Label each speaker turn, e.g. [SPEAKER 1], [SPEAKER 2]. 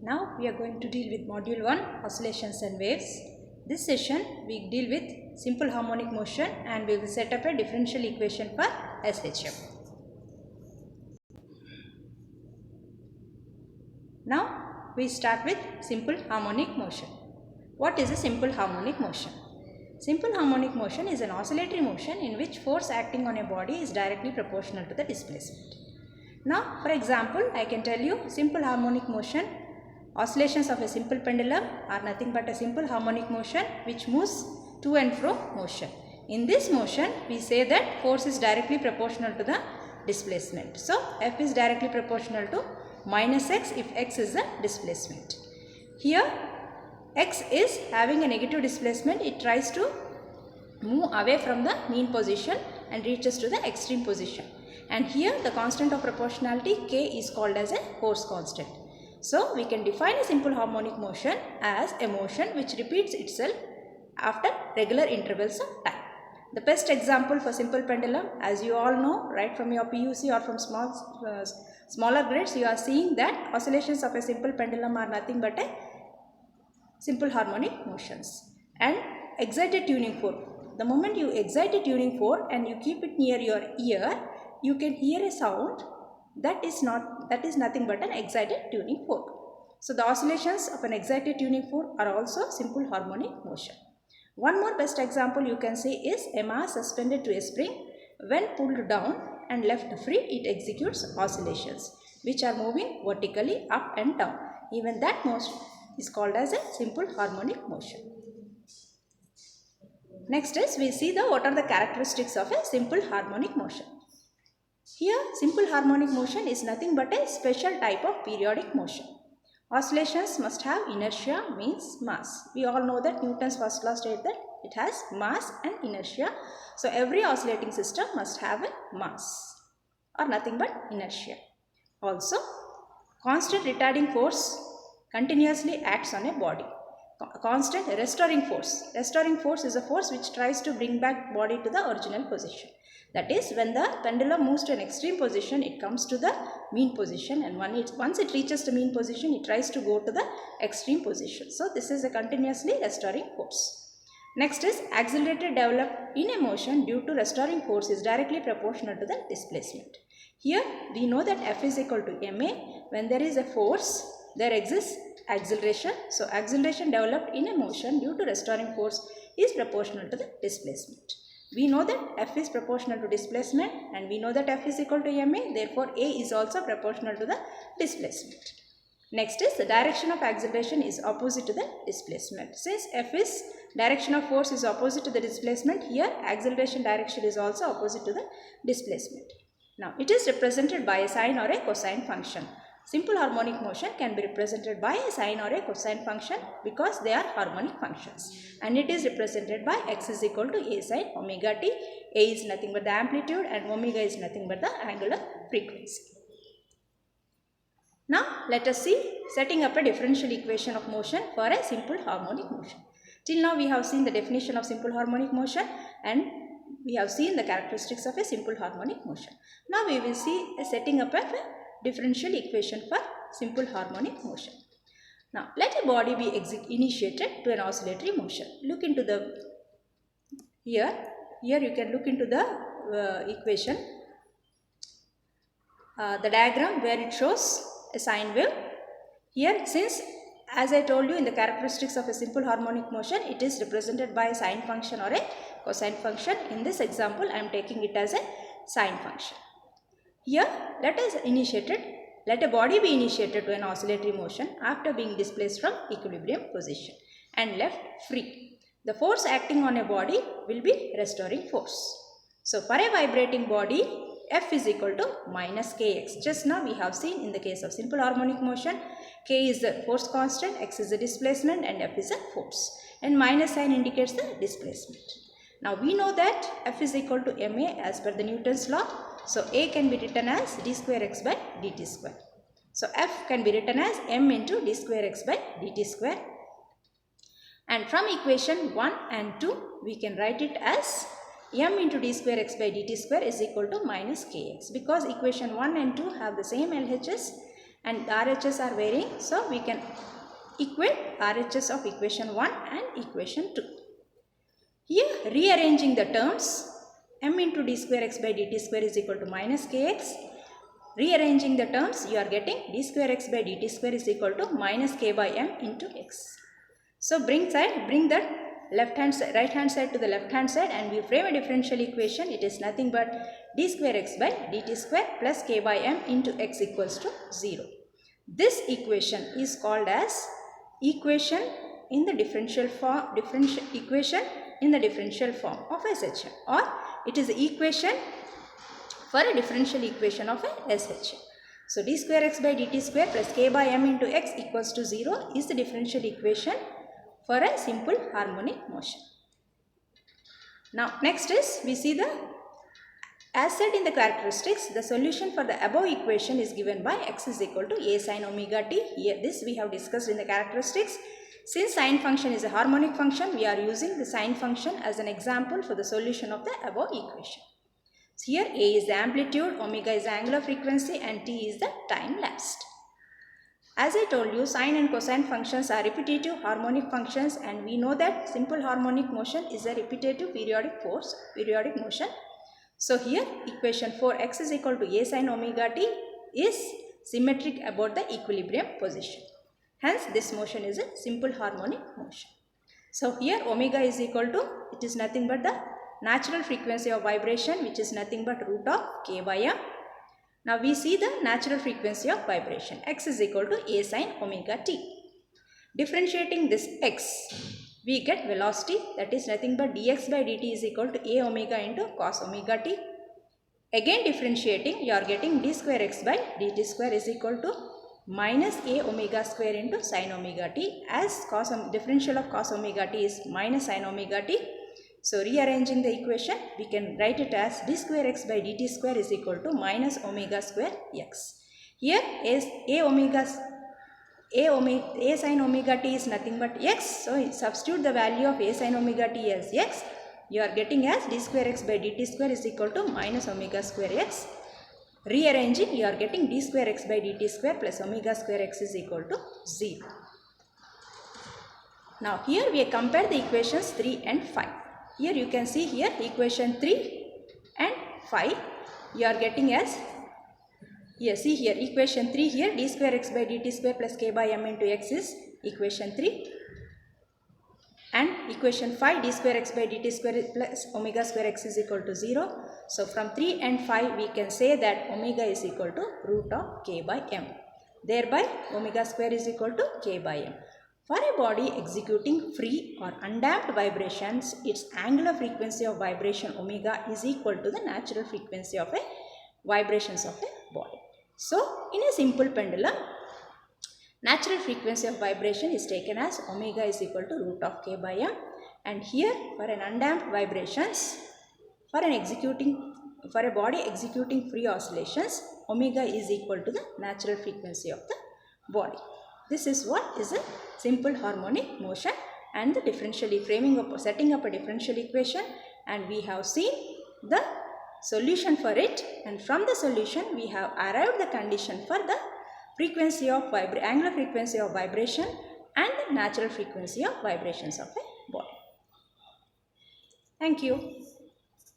[SPEAKER 1] Now we are going to deal with module 1, oscillations and waves. This session we deal with simple harmonic motion and we will set up a differential equation for SHM. Now we start with simple harmonic motion. What is a simple harmonic motion? Simple harmonic motion is an oscillatory motion in which force acting on a body is directly proportional to the displacement. Now for example, I can tell you simple harmonic motion, oscillations of a simple pendulum are nothing but a simple harmonic motion which moves to and fro motion. In this motion we say that force is directly proportional to the displacement. So F is directly proportional to minus x if x is the displacement. Here x is having a negative displacement, it tries to move away from the mean position and reaches to the extreme position. And here the constant of proportionality k is called as a force constant. So we can define a simple harmonic motion as a motion which repeats itself after regular intervals of time. The best example for simple pendulum, as you all know right from your PUC or from smaller grades, you are seeing that oscillations of a simple pendulum are nothing but a simple harmonic motions. And excited tuning fork, the moment you excite a tuning fork and you keep it near your ear, you can hear a sound that is nothing but an excited tuning fork. So the oscillations of an excited tuning fork are also simple harmonic motion. One more best example you can say is a mass suspended to a spring. When pulled down and left free, it executes oscillations which are moving vertically up and down. Even that motion is called as a simple harmonic motion. Next is we see what are the characteristics of a simple harmonic motion. Here simple harmonic motion is nothing but a special type of periodic motion. Oscillations must have inertia, means mass. We all know that Newton's first law states that it has mass and inertia. So every oscillating system must have a mass or nothing but inertia. Also, constant retarding force continuously acts on a body. Constant restoring force. Restoring force is a force which tries to bring back body to the original position. That is, when the pendulum moves to an extreme position, it comes to the mean position, and once it reaches the mean position, it tries to go to the extreme position. So this is a continuously restoring force. Next is accelerated developed in a motion due to restoring force is directly proportional to the displacement. Here we know that F is equal to ma. When there is a force, there exists acceleration. So acceleration developed in a motion due to restoring force is proportional to the displacement. We know that F is proportional to displacement and we know that F is equal to ma, therefore A is also proportional to the displacement. Next is the direction of acceleration is opposite to the displacement. Since F is direction of force is opposite to the displacement, here acceleration direction is also opposite to the displacement. Now it is represented by a sine or a cosine function. Simple harmonic motion can be represented by a sine or a cosine function because they are harmonic functions, and it is represented by x is equal to a sine omega t. A is nothing but the amplitude and omega is nothing but the angular frequency. Now let us see setting up a differential equation of motion for a simple harmonic motion. Till now we have seen the definition of simple harmonic motion and we have seen the characteristics of a simple harmonic motion. Now we will see a setting up of a differential equation for simple harmonic motion. Now let a body be initiated to an oscillatory motion. Look into the here you can look into the equation, the diagram where it shows a sine wave. Here, since as I told you in the characteristics of a simple harmonic motion, it is represented by a sine function or a cosine function. In this example I am taking it as a sine function. Here let a body be initiated to an oscillatory motion after being displaced from equilibrium position and left free. The force acting on a body will be restoring force. So for a vibrating body, F is equal to minus kx. Just now we have seen in the case of simple harmonic motion, k is the force constant, x is the displacement and F is the force, and minus sign indicates the displacement. Now we know that F is equal to ma as per the Newton's law. So A can be written as d square x by dt square. So F can be written as m into d square x by dt square. And from equation 1 and 2, we can write it as m into d square x by dt square is equal to minus kx, because equation 1 and 2 have the same LHS and the RHS are varying, so we can equate RHS of equation 1 and equation 2. Here rearranging the terms, m into d square x by dt square is equal to minus kx. Rearranging the terms, you are getting d square x by dt square is equal to minus k by m into x. So bring the left hand side, right hand side to the left hand side, and we frame a differential equation. It is nothing but d square x by dt square plus k by m into x equals to 0. This equation is called as equation in the differential form, equation in the differential form of SHM, or it is the equation for a differential equation of a SHM. So d square x by dt square plus k by m into x equals to 0 is the differential equation for a simple harmonic motion. Now next is, we see the, as said in the characteristics, the solution for the above equation is given by x is equal to a sin omega t. Here this we have discussed in the characteristics. Since sine function is a harmonic function, we are using the sine function as an example for the solution of the above equation. So here a is the amplitude, omega is the angular frequency, and t is the time lapsed. As I told you, sine and cosine functions are repetitive harmonic functions, and we know that simple harmonic motion is a repetitive periodic motion. So here equation 4x is equal to a sin omega t is symmetric about the equilibrium position. Hence this motion is a simple harmonic motion. So here omega is equal to, it is nothing but the natural frequency of vibration, which is nothing but root of k by m. Now we see the natural frequency of vibration. X is equal to a sin omega t. Differentiating this x, we get velocity, that is nothing but dx by dt is equal to a omega into cos omega t. Again differentiating, you are getting d square x by dt square is equal to minus a omega square into sin omega t, as differential of cos omega t is minus sin omega t. So rearranging the equation, we can write it as d square x by dt square is equal to minus omega square x. Here a sin omega t is nothing but x. So substitute the value of a sin omega t as x. You are getting as d square x by dt square is equal to minus omega square x. Rearranging, you are getting d square x by dt square plus omega square x is equal to 0. Now here we compare the equations 3 and 5. Here you can see here equation 3 and 5 you are getting as, here see here equation 3 here d square x by dt square plus k by m into x is equation 3, and equation 5 d square x by dt square plus omega square x is equal to 0. So from 3 and 5 we can say that omega is equal to root of k by m. Thereby omega square is equal to k by m. For a body executing free or undamped vibrations, its angular frequency of vibration omega is equal to the natural frequency of a vibrations of a body. So in a simple pendulum, natural frequency of vibration is taken as omega is equal to root of k by m, and here for an undamped vibrations, for a body executing free oscillations, omega is equal to the natural frequency of the body. This is what is a simple harmonic motion, and the setting up a differential equation, and we have seen the solution for it, and from the solution we have arrived the condition for the frequency of angular frequency of vibration and the natural frequency of vibrations of a body. Thank you.